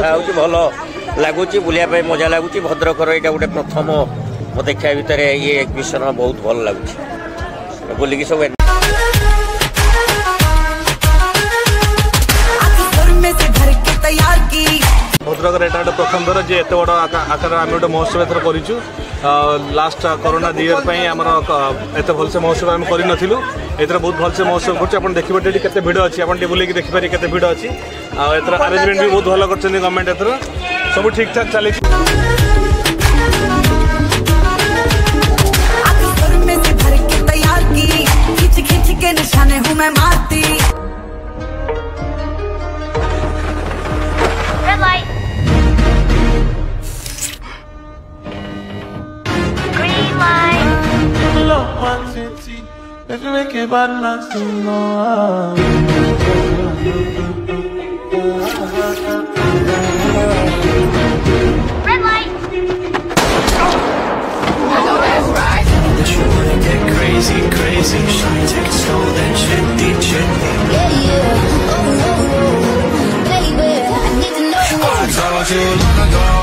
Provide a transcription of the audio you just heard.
देखा भल लगुच बुलाया मजा लगुच भद्रकर यहाँ गोटे प्रथम मो देखा भितर ये एग्जिबिशन बहुत भल लगुच बुलिकी सब भद्रक एटा गोटे प्रथम थर जे एत बड़ आकार आम गोटे महोत्सव एथर करूँ लास्ट कोरोना इयर आमर एत भलसे महोत्सव आम करूँ एथर बहुत भलसे महोत्सव कर देखिए केते भिड़ अच्छी आप बुलेकी देखिपारे केते भिड़ अच्छी एथर अरेंजमेंट भी बहुत भल कर गवर्नमेंट एथर सब ठीक ठाक चली If you make it bad, not to know. Red light. I know that's right. This you wanna get crazy, crazy. Shine, take it slow, then chitty, chitty. Yeah. Oh, baby, I need to know. I told you long ago.